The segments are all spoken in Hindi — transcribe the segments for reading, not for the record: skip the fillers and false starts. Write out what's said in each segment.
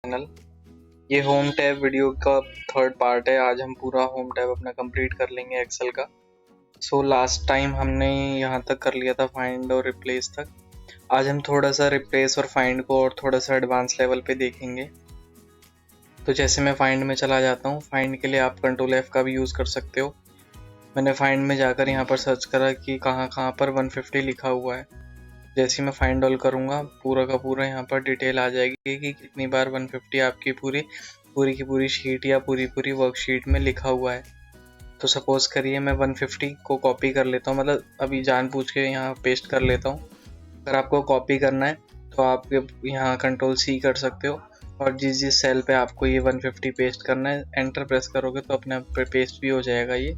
चैनल। ये होम टैब वीडियो का थर्ड पार्ट है। आज हम पूरा होम टैब अपना कंप्लीट कर लेंगे एक्सेल का। लास्ट टाइम हमने यहाँ तक कर लिया था फाइंड और रिप्लेस तक। आज हम थोड़ा सा रिप्लेस और फाइंड को और थोड़ा सा एडवांस लेवल पे देखेंगे। तो जैसे मैं फाइंड में चला जाता हूँ, फाइंड के लिए आप कंट्रोल F का भी यूज़ कर सकते हो। मैंने फाइंड में जाकर यहाँ पर सर्च करा कि कहाँ कहाँ पर 150 लिखा हुआ है। जैसे मैं फाइंड ऑल करूँगा, पूरा का पूरा यहाँ पर डिटेल आ जाएगी कि कितनी बार 150 आपकी पूरी की पूरी शीट या पूरी वर्कशीट में लिखा हुआ है। तो सपोज़ करिए मैं 150 को कॉपी कर लेता हूँ, मतलब अभी जानबूझ के यहाँ पेस्ट कर लेता हूँ। अगर आपको कॉपी करना है तो आप यहाँ कंट्रोल C कर सकते हो और जिस सेल पे आपको ये 150 पेस्ट करना है, एंटर प्रेस करोगे तो अपने आप पेस्ट भी हो जाएगा ये।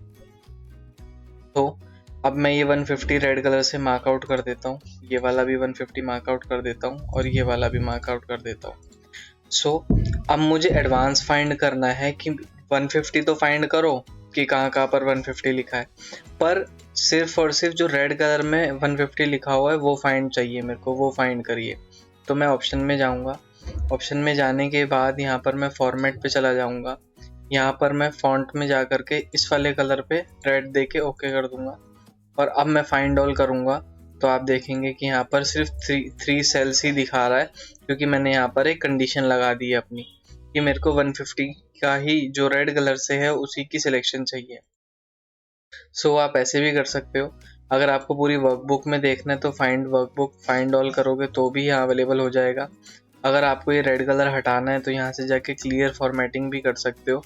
तो अब मैं ये 150 रेड कलर से मार्क आउट कर देता हूँ, ये वाला भी 150 मार्क आउट कर देता हूँ और ये वाला भी मार्क आउट कर देता हूँ। अब मुझे एडवांस फाइंड करना है कि 150 तो फाइंड करो कि कहाँ कहाँ पर 150 लिखा है, पर सिर्फ और सिर्फ जो रेड कलर में 150 लिखा हुआ है वो फाइंड चाहिए मेरे को, वो फाइंड करिए। तो मैं ऑप्शन में जाऊँगा। ऑप्शन में जाने के बाद यहाँ पर मैं फॉर्मेट पे चला जाऊँगा। यहाँ पर मैं फॉन्ट में जा कर के इस वाले कलर पे रेड दे के ओके कर दूँगा और अब मैं फाइंड ऑल करूँगा तो आप देखेंगे कि यहाँ पर सिर्फ थ्री सेल्स ही दिखा रहा है, क्योंकि मैंने यहाँ पर एक कंडीशन लगा दी है अपनी कि मेरे को 150 का ही जो रेड कलर से है उसी की सिलेक्शन चाहिए। आप ऐसे भी कर सकते हो। अगर आपको पूरी वर्कबुक में देखना है तो फाइंड वर्कबुक फाइंड ऑल करोगे तो भी यहाँ अवेलेबल हो जाएगा। अगर आपको ये रेड कलर हटाना है तो यहाँ से जाके क्लियर फॉर्मेटिंग भी कर सकते हो।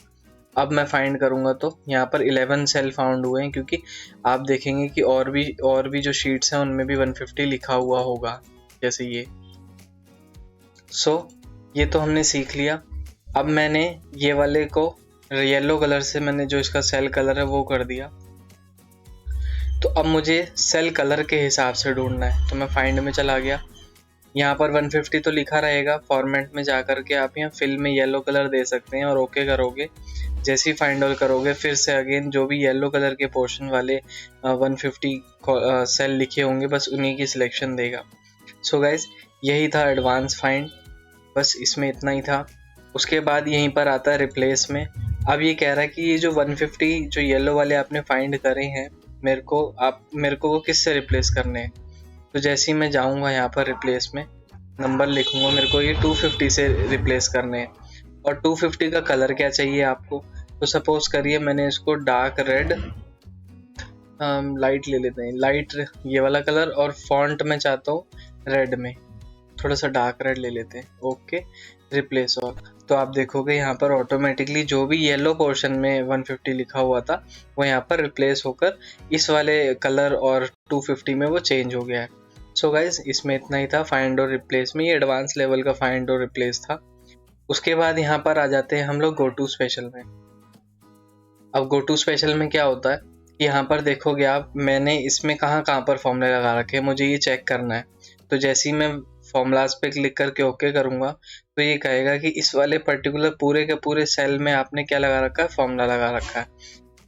अब मैं फाइंड करूँगा तो यहाँ पर 11 सेल फाउंड हुए हैं, क्योंकि आप देखेंगे कि और भी जो शीट्स हैं उनमें भी 150 लिखा हुआ होगा, जैसे ये। ये तो हमने सीख लिया। अब मैंने ये वाले को येलो कलर से मैंने जो इसका सेल कलर है वो कर दिया। तो अब मुझे सेल कलर के हिसाब से ढूंढना है, तो मैं फाइंड में चला गया। यहाँ पर 150 तो लिखा रहेगा। फॉर्मेट में जाकर के आप यहाँ फिल में येलो कलर दे सकते हैं और ओके करोगे। जैसे ही फाइंड ऑल करोगे फिर से अगेन जो भी येलो कलर के पोर्शन वाले 150 सेल लिखे होंगे बस उन्हीं की सिलेक्शन देगा। गाइज यही था एडवांस फाइंड, बस इसमें इतना ही था। उसके बाद यहीं पर आता है रिप्लेस में। अब ये कह रहा है कि ये जो 150 जो येलो वाले आपने फाइंड करे हैं मेरे को वो किससे रिप्लेस करने हैं। तो जैसे ही मैं जाऊँगा यहाँ पर रिप्लेस में नंबर लिखूँगा, मेरे को ये 250 से रिप्लेस करने हैं। और 250 का कलर क्या चाहिए आपको, तो सपोज करिए मैंने इसको डार्क रेड लाइट ले लेते हैं, लाइट ये वाला कलर, और फॉन्ट में चाहता हूँ रेड में थोड़ा सा डार्क रेड ले लेते हैं। Okay, replace all. तो आप देखोगे यहाँ पर ऑटोमेटिकली जो भी येलो पोर्शन में 150 लिखा हुआ था वो यहाँ पर रिप्लेस होकर इस वाले कलर और 250 में वो चेंज हो गया है। गाइज इसमें इतना ही था फाइंड और रिप्लेस में। ये एडवांस लेवल का फाइंड और रिप्लेस था। उसके बाद यहाँ पर आ जाते हैं हम लोग गो टू स्पेशल में। अब गो टू स्पेशल में क्या होता है कि यहाँ पर देखोगे आप, मैंने इसमें कहाँ पर फॉर्मूले लगा रखे हैं, मुझे ये चेक करना है। तो जैसे ही मैं फॉर्मूलाज पे क्लिक करके ओके करूँगा तो ये कहेगा कि इस वाले पर्टिकुलर पूरे के पूरे सेल में आपने क्या लगा रखा है, फॉर्मूला लगा रखा है।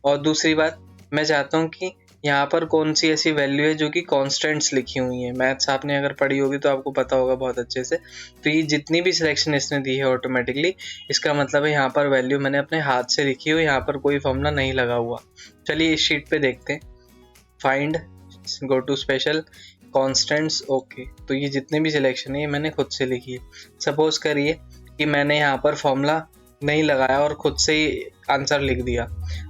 और दूसरी बात, मैं चाहता हूँ कि यहाँ पर कौन सी ऐसी वैल्यू है जो कि कॉन्स्टेंट्स लिखी हुई हैं। मैथ्स आपने अगर पढ़ी होगी तो आपको पता होगा बहुत अच्छे से। तो ये जितनी भी सिलेक्शन इसने दी है ऑटोमेटिकली, इसका मतलब है यहाँ पर वैल्यू मैंने अपने हाथ से लिखी हुई, यहाँ पर कोई फॉर्मूला नहीं लगा हुआ। चलिए इस शीट पे देखते हैं। Find, go to special, constants, okay. तो ये जितने भी सिलेक्शन है ये मैंने खुद से लिखी है। सपोज करिए कि मैंने यहाँ पर फॉर्मूला नहीं लगाया और खुद से ही आंसर लिख दिया,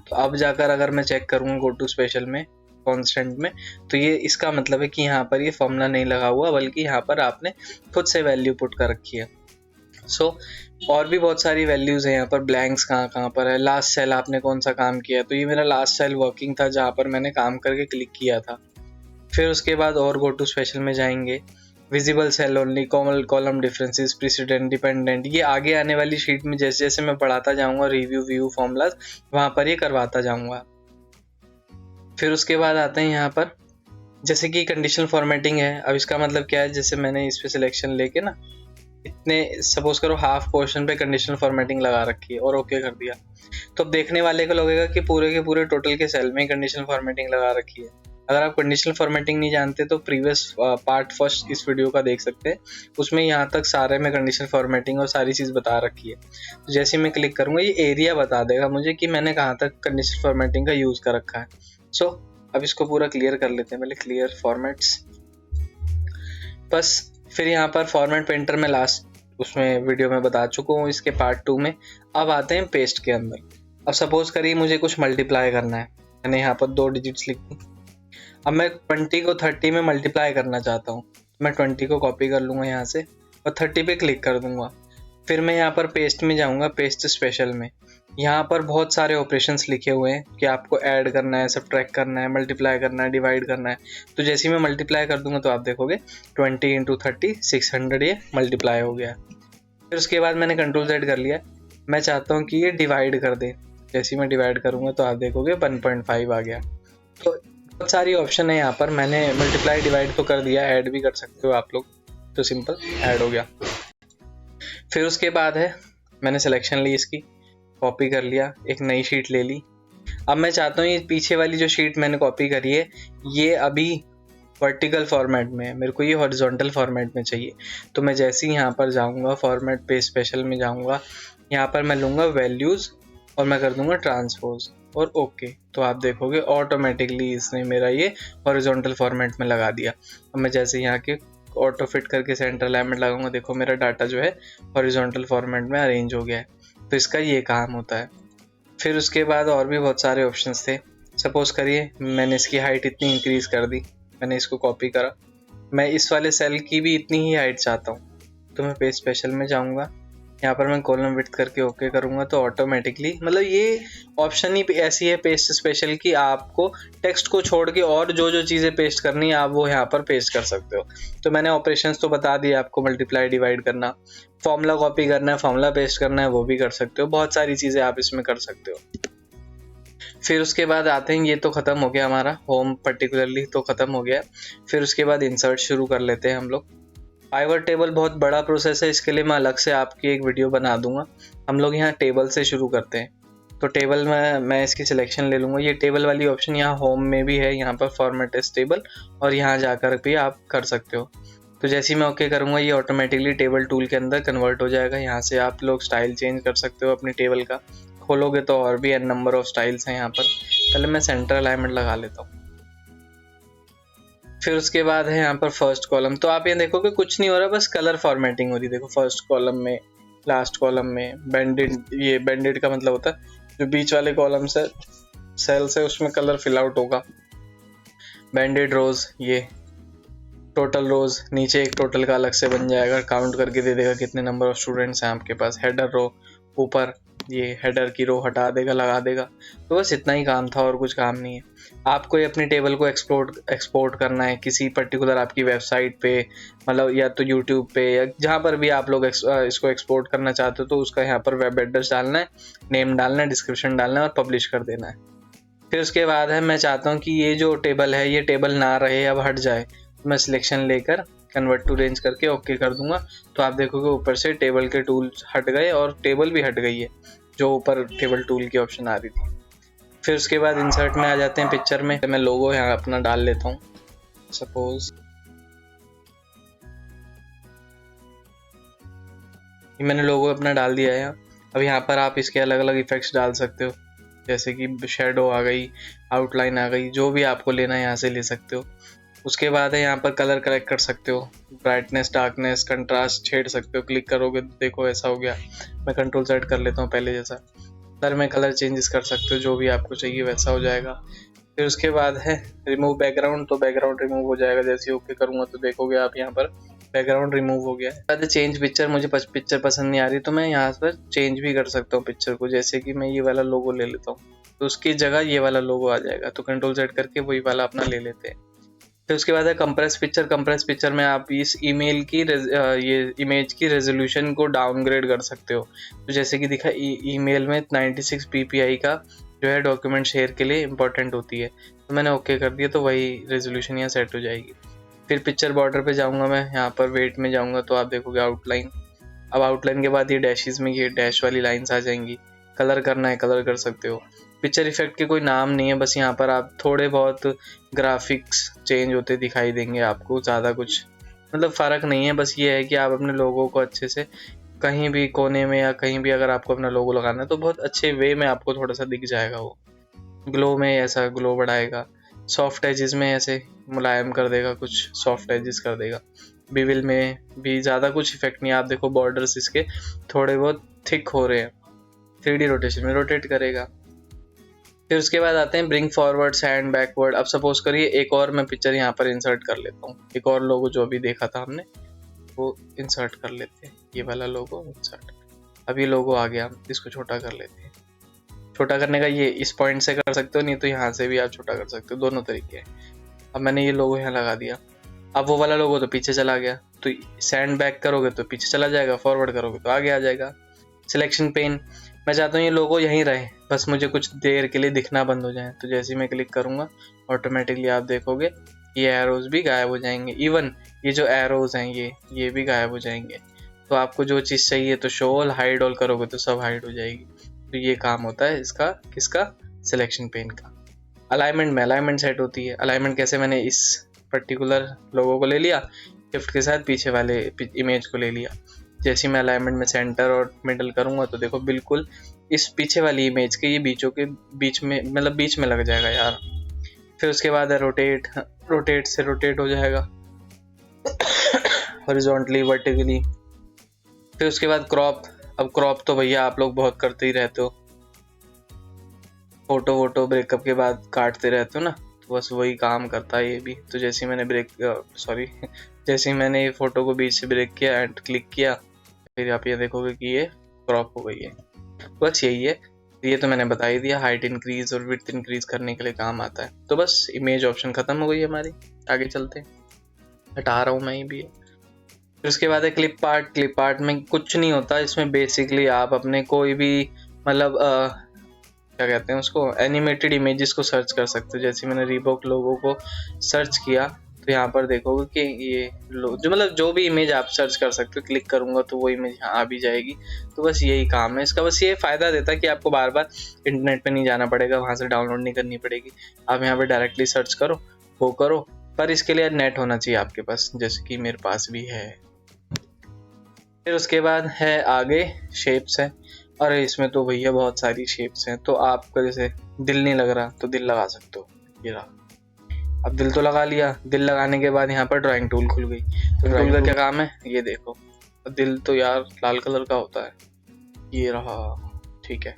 तो अब जाकर अगर मैं चेक करूँगा गो टू स्पेशल में कांस्टेंट में, तो ये इसका मतलब है कि यहाँ पर ये फॉर्मूला नहीं लगा हुआ, बल्कि यहाँ पर आपने खुद से वैल्यू पुट कर रखी है। और भी बहुत सारी वैल्यूज़ हैं यहाँ पर। ब्लैंक्स कहाँ पर है, लास्ट सेल आपने कौन सा काम किया, तो ये मेरा लास्ट सेल वर्किंग था जहाँ पर मैंने काम करके क्लिक किया था। फिर उसके बाद और गो टू स्पेशल में जाएंगे, visible cell only, column differences, precedents, dependent. ये आगे आने वाली शीट में जैसे जैसे मैं बढ़ाता जाऊंगा रिव्यू व्यू फॉर्मूलाज, वहाँ पर ये करवाता जाऊंगा। फिर उसके बाद आते हैं यहाँ पर, जैसे कि कंडीशनल फॉर्मेटिंग है। अब इसका मतलब क्या है, जैसे मैंने इस पे सिलेक्शन लेके ना इतने सपोज करो हाफ पोर्शन पे कंडीशनल फॉर्मेटिंग लगा रखी है और ओके कर दिया, तो अब देखने वाले को लगेगा कि पूरे के पूरे टोटल के सेल में कंडीशनल फॉर्मेटिंग लगा रखी है। अगर आप कंडीशनल फॉर्मेटिंग नहीं जानते तो प्रीवियस पार्ट फर्स्ट इस वीडियो का देख सकते हैं, उसमें यहाँ तक सारे में कंडीशनल फॉर्मेटिंग और सारी चीज़ बता रखी है। तो जैसे मैं क्लिक करूँगा ये एरिया बता देगा मुझे कि मैंने कहाँ तक कंडीशनल फॉर्मेटिंग का यूज़ कर रखा है। सो अब इसको पूरा क्लियर कर लेते हैं पहले, क्लियर फॉर्मेट्स। बस फिर यहाँ पर फॉर्मेट पेंटर में लास्ट उसमें वीडियो में बता चुका हूँ इसके पार्ट 2 में। अब आते हैं पेस्ट के अंदर। अब सपोज करिए मुझे कुछ मल्टीप्लाई करना है, मैंने यहाँ पर 2 डिजिट्स लिख दी। अब मैं 20 को 30 में मल्टीप्लाई करना चाहता हूँ, मैं 20 को कॉपी कर लूँगा यहाँ से और 30 पे क्लिक कर दूँगा। फिर मैं यहाँ पर पेस्ट में जाऊँगा, पेस्ट स्पेशल में। यहाँ पर बहुत सारे ऑपरेशंस लिखे हुए हैं कि आपको ऐड करना है, सब्ट्रैक्ट करना है, मल्टीप्लाई करना है, डिवाइड करना है। तो जैसे ही मैं मल्टीप्लाई कर दूंगा तो आप देखोगे 20 × 30 600 ये मल्टीप्लाई हो गया। फिर उसके बाद मैंने कंट्रोल Z कर लिया। मैं चाहता हूँ कि ये डिवाइड कर दे, जैसे ही मैं डिवाइड करूँगा तो आप देखोगे 1.5 आ गया। तो बहुत सारी ऑप्शन है यहाँ पर। मैंने मल्टीप्लाई डिवाइड तो कर दिया, ऐड भी कर सकते हो आप लोग, तो सिंपल ऐड हो गया। फिर उसके बाद है मैंने सिलेक्शन ली, इसकी कॉपी कर लिया, एक नई शीट ले ली। अब मैं चाहता हूँ ये पीछे वाली जो शीट मैंने कॉपी करी है ये अभी वर्टिकल फॉर्मेट में है, मेरे को ये हॉरिजॉन्टल फॉर्मेट में चाहिए। तो मैं जैसे ही यहाँ पर जाऊँगा फॉर्मेट पे स्पेशल में जाऊँगा, यहाँ पर मैं लूँगा वैल्यूज़ और मैं कर दूँगा ट्रांसपोज और ओके। तो आप देखोगे ऑटोमेटिकली इसने मेरा ये हॉरिजॉन्टल फॉर्मेट में लगा दिया। अब मैं जैसे यहाँ के ऑटो फिट करके सेंटर अलाइनमेंट लगाऊंगा, देखो मेरा डाटा जो है हॉरिजॉन्टल फॉर्मेट में अरेंज हो गया है। तो इसका ये काम होता है। फिर उसके बाद और भी बहुत सारे ऑप्शंस थे। सपोज करिए मैंने इसकी हाइट इतनी इंक्रीज कर दी, मैंने इसको कॉपी करा, मैं इस वाले सेल की भी इतनी ही हाइट चाहता हूँ, तो मैं पेज स्पेशल में जाऊँगा, यहाँ पर मैं कॉलम विड्थ करके ओके करूँगा तो ऑटोमेटिकली, मतलब ये ऑप्शन ही ऐसी है पेस्ट स्पेशल की आपको टेक्स्ट को छोड़ के और जो जो चीज़ें पेस्ट करनी है आप वो यहाँ पर पेस्ट कर सकते हो। तो मैंने ऑपरेशंस तो बता दिए आपको, मल्टीप्लाई डिवाइड करना, फॉर्मूला कॉपी करना है, फॉर्मूला पेस्ट करना है, वो भी कर सकते हो। बहुत सारी चीज़ें आप इसमें कर सकते हो। फिर उसके बाद आते हैं, ये तो ख़त्म हो गया हमारा होम पर्टिकुलरली तो ख़त्म हो गया। फिर उसके बाद इंसर्ट शुरू कर लेते हैं हम लोग। पाइवट टेबल बहुत बड़ा प्रोसेस है, इसके लिए मैं अलग से आपकी एक वीडियो बना दूंगा। हम लोग यहाँ टेबल से शुरू करते हैं। तो टेबल में मैं इसकी सिलेक्शन ले लूँगा। ये टेबल वाली ऑप्शन यहाँ होम में भी है, यहाँ पर फॉर्मेट एज टेबल, और यहाँ जाकर भी आप कर सकते हो। तो जैसे ही मैं ओके करूँगा ये ऑटोमेटिकली टेबल टूल के अंदर कन्वर्ट हो जाएगा। यहाँ से आप लोग स्टाइल चेंज कर सकते हो अपनी टेबल का, खोलोगे तो और भी एन नंबर ऑफ स्टाइल्स हैं यहाँ पर। पहले मैं सेंटर अलाइनमेंट लगा लेता हूँ। फिर उसके बाद है यहाँ पर फर्स्ट कॉलम। तो आप ये देखोगे कुछ नहीं हो रहा, बस कलर फॉर्मेटिंग हो रही है। देखो फर्स्ट कॉलम में, लास्ट कॉलम में बैंडेड, ये बैंडेड का मतलब होता है जो बीच वाले कॉलम से सेल्स है उसमें कलर फिल आउट होगा। बैंडेड रोज, ये टोटल रोज, नीचे एक टोटल का अलग से बन जाएगा, काउंट करके दे देगा कितने नंबर ऑफ स्टूडेंट्स हैं आपके पास। हेडर रो, ऊपर ये हेडर की रो हटा देगा, लगा देगा। तो बस इतना ही काम था और कुछ काम नहीं है। आपको ये अपनी टेबल को एक्सपोर्ट करना है किसी पर्टिकुलर आपकी वेबसाइट पे, मतलब या तो यूट्यूब पे या जहाँ पर भी आप लोग इसको एक्सपोर्ट करना चाहते हो, तो उसका यहाँ पर वेब एड्रेस डालना है, नेम डालना है, डिस्क्रिप्शन डालना है और पब्लिश कर देना है। फिर उसके बाद है मैं चाहता हूँ कि ये जो टेबल है ये टेबल ना रहे, अब हट जाए। मैं सिलेक्शन लेकर कन्वर्ट टू रेंज करके ओके कर दूंगा। तो आप देखोगे ऊपर से टेबल के टूल्स हट गए और टेबल भी हट गई है जो ऊपर टेबल टूल की ऑप्शन आ रही थी। फिर उसके बाद इंसर्ट में आ जाते हैं, पिक्चर में मैं लोगो यहाँ अपना डाल लेता हूँ। सपोज मैंने लोगो अपना डाल दिया है यहाँ। अब यहाँ पर आप इसके अलग अलग इफेक्ट्स डाल सकते हो, जैसे कि शेडो आ गई, आउटलाइन आ गई, जो भी आपको लेना है यहाँ से ले सकते हो। उसके बाद है यहाँ पर कलर करेक्ट कर सकते हो, ब्राइटनेस, डार्कनेस, कंट्रास्ट छेड़ सकते हो। क्लिक करोगे तो देखो ऐसा हो गया। मैं कंट्रोल Z कर लेता हूँ पहले जैसा। कलर में कलर चेंजेस कर सकते हो, जो भी आपको चाहिए वैसा हो जाएगा। फिर उसके बाद है रिमूव बैकग्राउंड, तो बैकग्राउंड रिमूव हो जाएगा। जैसे ओके करूँगा तो देखोगे आप यहाँ पर बैकग्राउंड रिमूव हो गया है। चेंज पिक्चर, मुझे पिक्चर पसंद नहीं आ रही तो मैं यहाँ पर चेंज भी कर सकता हूँ पिक्चर को। जैसे कि मैं ये वाला लोगो ले लेता हूँ तो उसकी जगह ये वाला लोगो आ जाएगा, तो कंट्रोल Z करके वही वाला अपना ले लेते हैं। फिर उसके बाद है कंप्रेस पिक्चर। कंप्रेस पिक्चर में आप इस ईमेल की ये इमेज की रेजोल्यूशन को डाउनग्रेड कर सकते हो। तो जैसे कि दिखा ईमेल में 96 ppi का जो है डॉक्यूमेंट शेयर के लिए इंपॉर्टेंट होती है, तो मैंने ओके कर दिया तो वही रेजोल्यूशन यहाँ सेट हो जाएगी। फिर पिक्चर बॉर्डर पे जाऊँगा मैं, यहाँ पर वेट में जाऊँगा तो आप देखोगे आउटलाइन। अब आउटलाइन के बाद ये डैशेस में ये डैश वाली लाइन्स आ जाएंगी। कलर करना है कलर कर सकते हो। पिक्चर इफेक्ट के कोई नाम नहीं है, बस यहाँ पर आप थोड़े बहुत ग्राफिक्स चेंज होते दिखाई देंगे आपको, ज़्यादा कुछ मतलब फ़र्क नहीं है। बस ये है कि आप अपने लोगों को अच्छे से कहीं भी कोने में या कहीं भी अगर आपको अपना लोगो लगाना है तो बहुत अच्छे वे में आपको थोड़ा सा दिख जाएगा। वो ग्लो में ऐसा ग्लो बढ़ाएगा, सॉफ्ट एजेस में ऐसे मुलायम कर देगा, कुछ सॉफ्ट एजेस कर देगा। बिविल में भी ज़्यादा कुछ इफेक्ट नहीं है। आप देखो बॉर्डर्स इसके थोड़े बहुत थिक हो रहे हैं, 3D रोटेशन में रोटेट करेगा। फिर उसके बाद आते हैं ब्रिंग फॉरवर्ड एंड बैकवर्ड। अब सपोज करिए एक और मैं पिक्चर यहाँ पर इंसर्ट कर लेता हूँ, एक और लोगो जो अभी देखा था हमने वो इंसर्ट कर लेते हैं, ये वाला लोगो इंसर्ट। अब ये लोगो आ गया, इसको छोटा कर लेते हैं। छोटा करने का ये इस पॉइंट से कर सकते हो, नहीं तो यहाँ से भी आप छोटा कर सकते हो, दोनों तरीके हैं। अब मैंने ये लोगो यहाँ लगा दिया, अब वो वाला लोगो तो पीछे चला गया, तो सेंड बैक करोगे तो पीछे चला जाएगा, फॉरवर्ड करोगे तो आगे आ जाएगा। सिलेक्शन पेन, मैं चाहता हूँ ये लोगो यहीं रहे, बस मुझे कुछ देर के लिए दिखना बंद हो जाए, तो जैसे ही मैं क्लिक करूँगा ऑटोमेटिकली आप देखोगे ये एरोज भी गायब हो जाएंगे। इवन ये जो एरोज हैं ये भी गायब हो जाएंगे। तो आपको जो चीज़ चाहिए तो शो ऑल हाइड ऑल करोगे तो सब हाइड हो जाएगी। तो ये काम होता है इसका, किसका, सिलेक्शन पेन का। अलाइनमेंट में अलाइनमेंट सेट होती है। अलाइनमेंट कैसे, मैंने इस पर्टिकुलर लोगो को ले लिया, शिफ्ट के साथ पीछे वाले इमेज को ले लिया। जैसे मैं अलाइनमेंट में सेंटर और मिडल करूँगा तो देखो बिल्कुल इस पीछे वाली इमेज के ये बीचों के बीच में, मतलब बीच में लग जाएगा यार। फिर उसके बाद है रोटेट, रोटेट से रोटेट हो जाएगा हॉरिजॉन्टली, वर्टिकली। फिर उसके बाद क्रॉप। अब क्रॉप तो भैया आप लोग बहुत करते ही रहते हो, फोटो वोटो ब्रेकअप के बाद काटते रहते हो ना, तो बस वही काम करता है ये भी। तो जैसे ही मैंने जैसे ही मैंने ये फोटो को बीच से ब्रेक किया एंड क्लिक किया, फिर आप ये देखोगे कि ये क्रॉप हो गई है। बस यही है, ये तो मैंने बता ही दिया। हाइट इंक्रीज और विड्थ इंक्रीज करने के लिए काम आता है। तो बस इमेज ऑप्शन खत्म हो गई हमारी, आगे चलते हैं, हटा रहा हूँ मैं ये भी। फिर उसके बाद है क्लिप आर्ट। क्लिप आर्ट में कुछ नहीं होता, इसमें बेसिकली आप अपने कोई भी मतलब क्या कहते हैं उसको, एनिमेटेड इमेजेस को सर्च कर सकते हो। जैसे मैंने रीबॉक लोगो को सर्च किया तो यहाँ पर देखोगे कि ये जो मतलब जो भी इमेज आप सर्च कर सकते हो, क्लिक करूंगा तो वो इमेज यहाँ आ भी जाएगी। तो बस यही काम है इसका। बस ये फ़ायदा देता है कि आपको बार बार इंटरनेट पे नहीं जाना पड़ेगा, वहाँ से डाउनलोड नहीं करनी पड़ेगी, आप यहाँ पे डायरेक्टली सर्च करो, वो करो। पर इसके लिए नेट होना चाहिए आपके पास, जैसे कि मेरे पास भी है। फिर उसके बाद है आगे शेप्स है। और इसमें तो भैया बहुत सारी शेप्स हैं। तो आपका जैसे दिल नहीं लग रहा तो दिल लगा सकते हो, ये रहा। अब दिल तो लगा लिया, दिल लगाने के बाद यहाँ पर ड्राइंग टूल खुल गई। तो टूल का क्या काम है, ये देखो, दिल तो यार लाल कलर का होता है, ये रहा, ठीक है।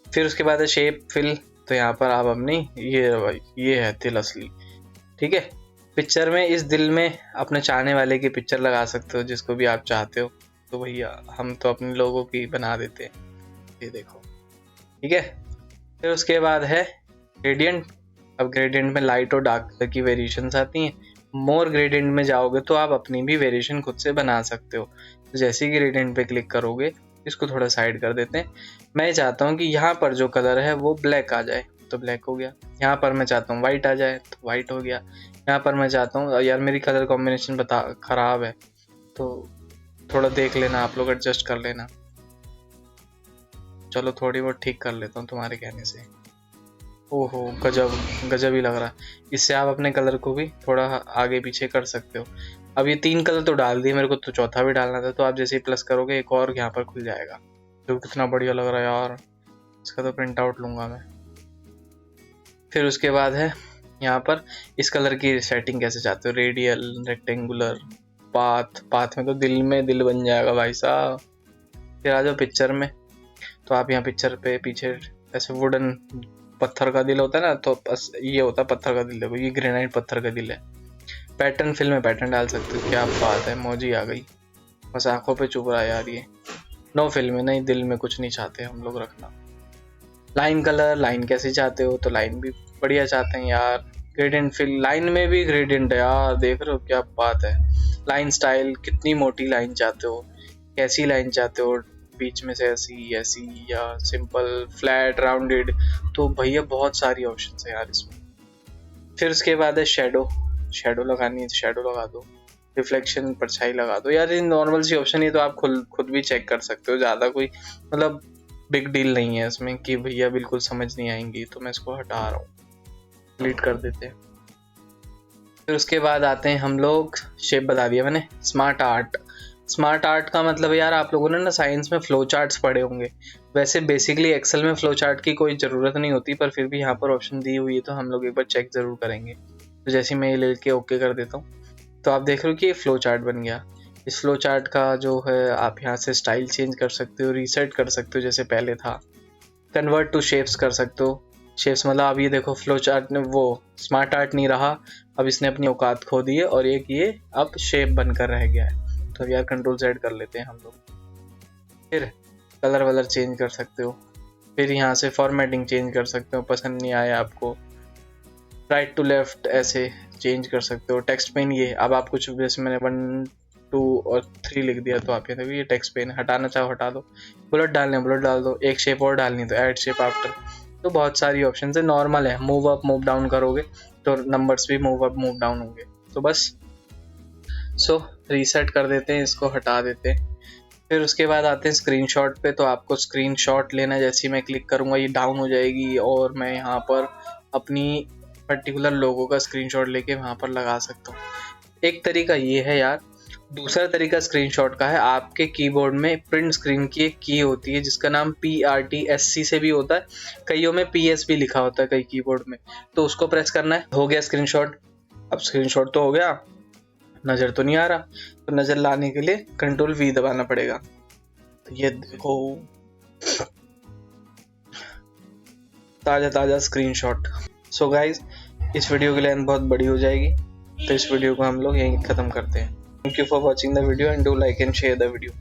फिर उसके बाद है शेप फिल। तो यहाँ पर आप अपनी ये है दिल असली, ठीक है। पिक्चर में इस दिल में अपने चाहने वाले की पिक्चर लगा सकते हो, जिसको भी आप चाहते हो। तो भैया हम तो अपने लोगों की बना देते हैं, ये देखो, ठीक है। फिर उसके बाद है ग्रेडियंट। अब ग्रेडियंट में लाइट और डार्क कलर की वेरिएशंस आती हैं। मोर ग्रेडियंट में जाओगे तो आप अपनी भी वेरिएशन खुद से बना सकते हो। तो जैसे ही ग्रेडियंट पे क्लिक करोगे, इसको थोड़ा साइड कर देते हैं। मैं चाहता हूँ कि यहाँ पर जो कलर है वो ब्लैक आ जाए, तो ब्लैक हो गया। यहाँ पर मैं चाहता हूँ वाइट आ जाए, तो वाइट हो गया। यहाँ पर मैं चाहता हूँ, यार मेरी कलर कॉम्बिनेशन खराब है, तो थोड़ा देख लेना आप लोग, एडजस्ट कर लेना। चलो थोड़ी बहुत ठीक कर लेता हूँ तुम्हारे कहने से। ओहो गजब गजब ही लग रहा। इससे आप अपने कलर को भी थोड़ा आगे पीछे कर सकते हो। अब ये 3 कलर तो डाल दिए, मेरे को तो चौथा भी डालना था। तो आप जैसे ही प्लस करोगे एक और यहाँ पर खुल जाएगा, जो कितना बढ़िया लग रहा है यार। इसका तो प्रिंट आउट लूंगा मैं। फिर उसके बाद है यहाँ पर इस कलर की सेटिंग कैसे चाहते हो, रेडियल, रेक्टेंगुलर, पाथ में तो दिल में दिल बन जाएगा भाई साहब। फिर आ जाओ पिक्चर में। तो आप यहाँ पिक्चर पे पीछे ऐसे वुडन पत्थर का दिल होता है ना, तो बस ये होता है पत्थर का दिल। देखो ये ग्रेनाइट पत्थर का दिल है। पैटर्न फिल में पैटर्न डाल सकते हो। क्या बात है, मौजी आ गई, बस आंखों पे चुभ रहा है यार ये। नो फिल में नहीं, दिल में कुछ नहीं चाहते हम लोग रखना। लाइन कलर, लाइन कैसे चाहते हो, तो लाइन भी बढ़िया चाहते हैं यार। ग्रेडियंट फिल, लाइन में भी ग्रेडियंट है यार, देख रहे हो क्या बात है। लाइन स्टाइल, कितनी मोटी लाइन चाहते हो, कैसी लाइन चाहते हो, बीच में से ऐसी या सिंपल, फ्लैट, राउंडेड। तो भैया बहुत सारी ऑप्शंस है यार इसमें। फिर उसके बाद है शेडो लगानी है तो शेडो लगा दो, रिफ्लेक्शन, परछाई लगा दो। यार ये नॉर्मल सी ऑप्शन है, तो आप खुद भी चेक कर सकते हो, ज़्यादा कोई मतलब बिग डील नहीं है इसमें कि भैया बिल्कुल समझ नहीं आएंगी, तो मैं इसको हटा रहा हूँ, डिलीट कर देते हैं। फिर उसके बाद आते हैं हम लोग, शेप बता दिया मैंने, स्मार्ट आर्ट। स्मार्ट आर्ट का मतलब यार आप लोगों ने ना साइंस में फ्लो चार्ट्स पढ़े होंगे। वैसे बेसिकली एक्सेल में फ्लो चार्ट की कोई ज़रूरत नहीं होती, पर फिर भी यहाँ पर ऑप्शन दी हुई है तो हम लोग एक बार चेक ज़रूर करेंगे। तो जैसे मैं ये लेके ओके कर देता हूँ, तो आप देख रहे हो कि ये फ्लो चार्ट बन गया। इस फ्लो चार्ट का जो है आप यहाँ से स्टाइल चेंज कर सकते हो, रीसेट कर सकते हो जैसे पहले था, कन्वर्ट टू शेप्स कर सकते हो। शेप्स मतलब अब ये देखो फ्लो चार्ट ने वो स्मार्ट आर्ट नहीं रहा, अब इसने अपनी औकात खो दी है और एक ये अब शेप बनकर रह गया है। तो अब यार कंट्रोल Z कर लेते हैं हम लोग। फिर कलर वलर चेंज कर सकते हो, फिर यहाँ से फॉर्मेटिंग चेंज कर सकते हो, पसंद नहीं आया आपको राइट टू लेफ्ट ऐसे चेंज कर सकते हो। टेक्स्ट पेन ये अब आप कुछ जैसे मैंने 1 2 और 3 लिख दिया तो आप ये टेक्स्ट पेन हटाना चाहो हटा दो, बुलेट डालने बुलेट डाल दो, एक शेप और डालनी तो ऐड शेप आफ्टर। तो बहुत सारी ऑप्शन है, नॉर्मल है, मूव अप मूव डाउन करोगे तो नंबर्स भी मूव अप मूव डाउन होंगे। तो बस रीसेट कर देते हैं, इसको हटा देते हैं। फिर उसके बाद आते हैं स्क्रीनशॉट पे। तो आपको स्क्रीनशॉट लेना, जैसे मैं क्लिक करूँगा ये डाउन हो जाएगी और मैं यहाँ पर अपनी पर्टिकुलर लोगो का स्क्रीनशॉट लेके वहाँ पर लगा सकता हूँ। एक तरीका ये है यार। दूसरा तरीका स्क्रीनशॉट का है, आपके कीबोर्ड में प्रिंट स्क्रीन की एक की होती है जिसका नाम PRTSC से भी होता है, कईयों में PS भी लिखा होता है कई कीबोर्ड में। तो उसको प्रेस करना है, हो गया स्क्रीनशॉट। अब स्क्रीनशॉट तो हो गया, नज़र तो नहीं आ रहा, तो नज़र लाने के लिए Ctrl V दबाना पड़ेगा। तो ये देखो ताज़ा ताज़ा स्क्रीनशॉट। सो गाइज इस वीडियो की लेंथ बहुत बड़ी हो जाएगी, तो इस वीडियो को हम लोग यहीं ख़त्म करते हैं। Thank you for watching the video and do like and share the video.